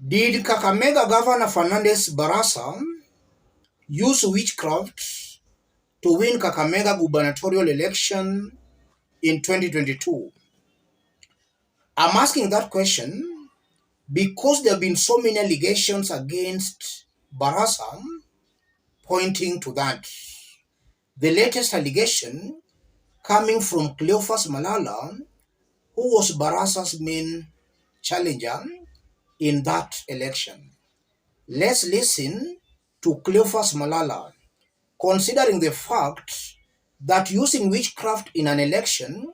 Did Kakamega Governor Fernandez Barasa use witchcraft to win Kakamega gubernatorial election in 2022? I'm asking that question because there have been so many allegations against Barasa pointing to that. The latest allegation coming from Cleophas Malala, who was Barasa's main challenger in that election. Let's listen to Cleophas Malala, considering the fact that using witchcraft in an election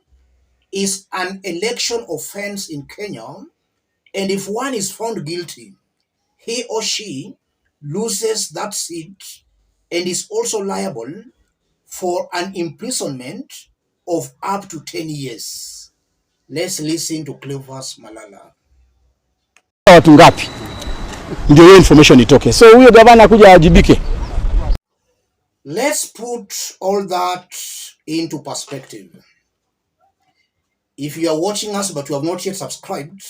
is an election offense in Kenya, and if one is found guilty, he or she loses that seat and is also liable for an imprisonment of up to 10 years. Let's listen to Cleophas Malala. Watu ngapi ndio hiyo information itoke, so huyo gavana kuja ajibike. Let's put all that into perspective. If you are watching us but you have not yet subscribed,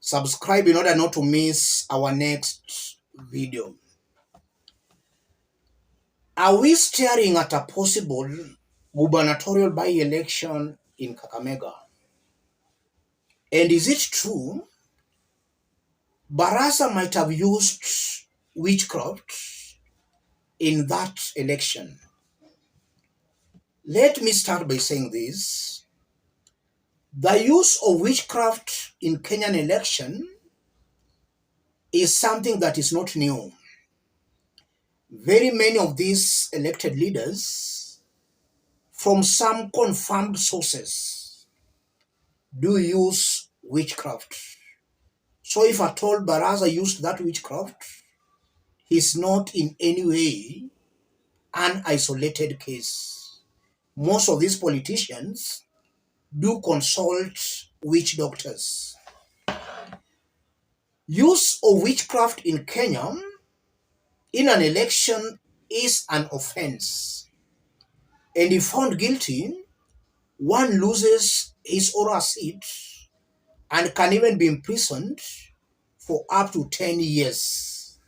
subscribe in order not to miss our next video. Are we staring at a possible gubernatorial by-election in Kakamega? And is it true Barasa might have used witchcraft in that election? Let me start by saying this. The use of witchcraft in Kenyan election is something that is not new. Very many of these elected leaders, from some confirmed sources, do use witchcraft. So if at all Barasa used that witchcraft, he's not in any way an isolated case. Most of these politicians do consult witch doctors. Use of witchcraft in Kenya in an election is an offense, and if found guilty, one loses his or her seat and can even be imprisoned for up to 10 years.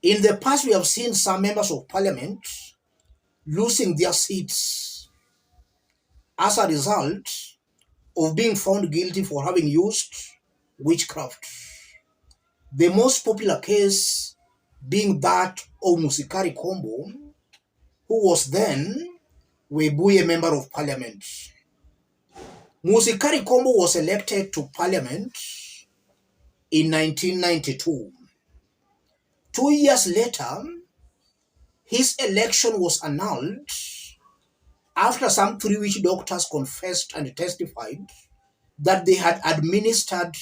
In the past, we have seen some members of parliament losing their seats as a result of being found guilty for having used witchcraft. The most popular case being that of Musikari Kombo, who was then Webuye Member of Parliament. Musikari Kombo was elected to Parliament in 1992. 2 years later, his election was annulled after some 3 witch doctors confessed and testified that they had administered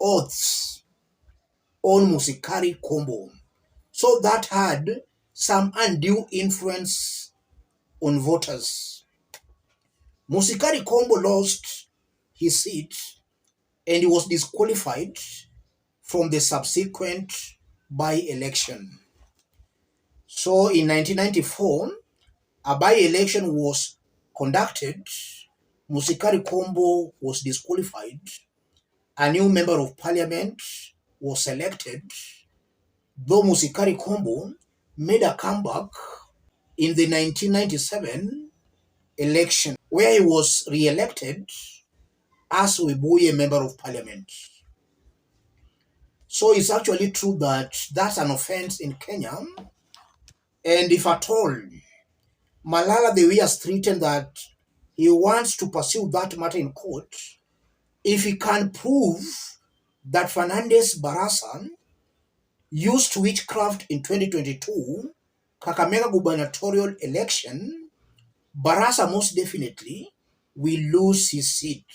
oaths on Musikari Kombo. So that had some undue influence on voters. Musikari Kombo lost his seat and he was disqualified from the subsequent by-election. So in 1994, a by-election was conducted. Musikari Kombo was disqualified. A new member of parliament was elected, though Musikari Kombo made a comeback in the 1997 election, where he was re-elected as Webuye Member of Parliament. So it's actually true that that's an offense in Kenya, and if at all Malala the way has threatened that he wants to pursue that matter in court, if he can prove that Fernandez Barasa used witchcraft in 2022 Kakamega gubernatorial election, Barasa most definitely will lose his seat.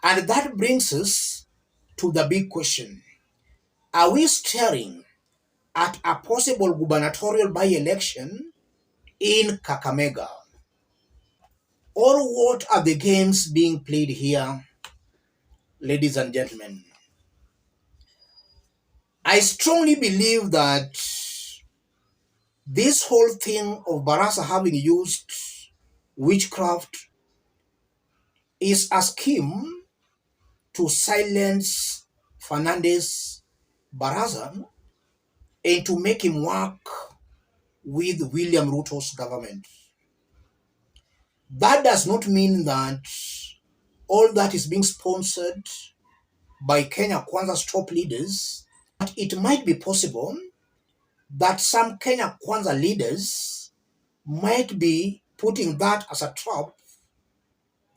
And that brings us to the big question. Are we staring at a possible gubernatorial by-election in Kakamega? Or what are the games being played here, ladies and gentlemen? I strongly believe that this whole thing of Barasa having used witchcraft is a scheme to silence Fernandez BARASA and to make him work with William Ruto's government. That does not mean that all that is being sponsored by Kenya Kwanza's top leaders, but it might be possible that some Kenya Kwanza leaders might be putting that as a trap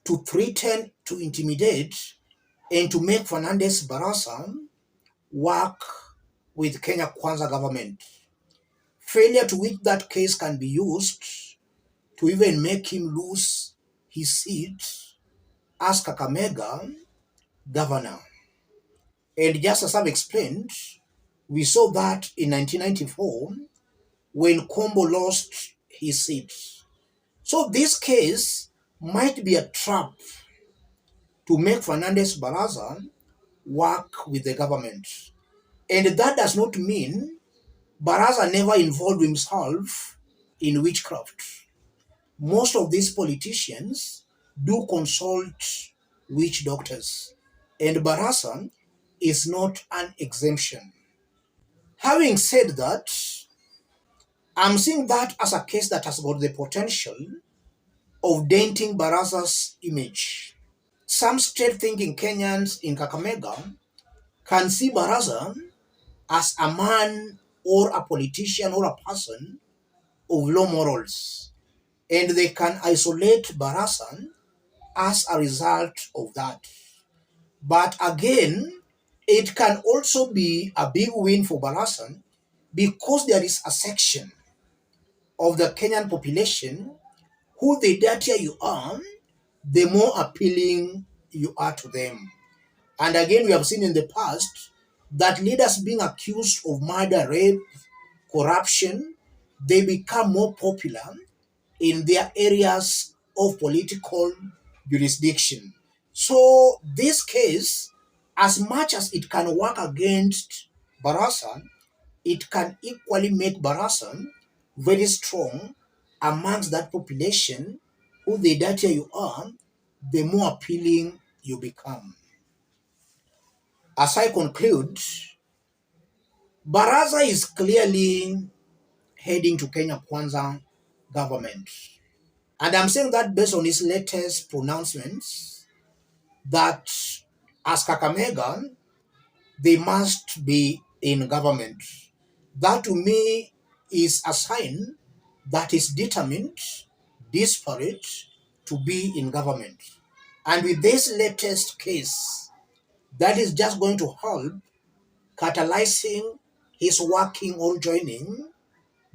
to threaten, to intimidate, and to make Fernandez BARASA work with Kenya Kwanza government. Failure to which that case can be used to even make him lose his seat as Kakamega governor. And just as I've explained, we saw that in 1994 when Kombo lost his seat. So this case might be a trap to make Fernandez BARASA work with the government. And that does not mean BARASA never involved himself in witchcraft. Most of these politicians do consult witch doctors, and BARASA is not an exemption. Having said that, I'm seeing that as a case that has got the potential of denting BARASA's image. Some straight-thinking Kenyans in Kakamega can see BARASA as a man or a politician or a person of low morals, and they can isolate BARASA as a result of that. But again, it can also be a big win for BARASA because there is a section of the Kenyan population who, the dirtier you are, the more appealing you are to them. And again, we have seen in the past that leaders being accused of murder, rape, corruption, they become more popular in their areas of political jurisdiction. So this case, as much as it can work against BARASA, it can equally make BARASA very strong amongst that population who, the dirtier you are, the more appealing you become. As I conclude, BARASA is clearly heading to Kenya Kwanza government. And I'm saying that based on his latest pronouncements that as Kakamega, they must be in government. That to me is a sign that is determined, desperate to be in government. And with this latest case, that is just going to help catalyzing his working or joining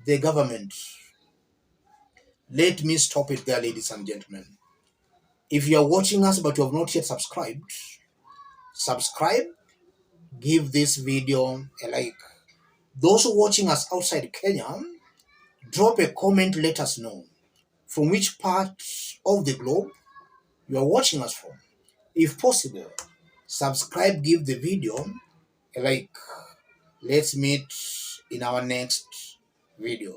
the government. Let me stop it there, ladies and gentlemen. If you are watching us but you have not yet subscribed, subscribe, give this video a like. Those watching us outside Kenya, drop a comment, let us know from which part of the globe you are watching us from. If possible, subscribe, give the video a like. Let's meet in our next video.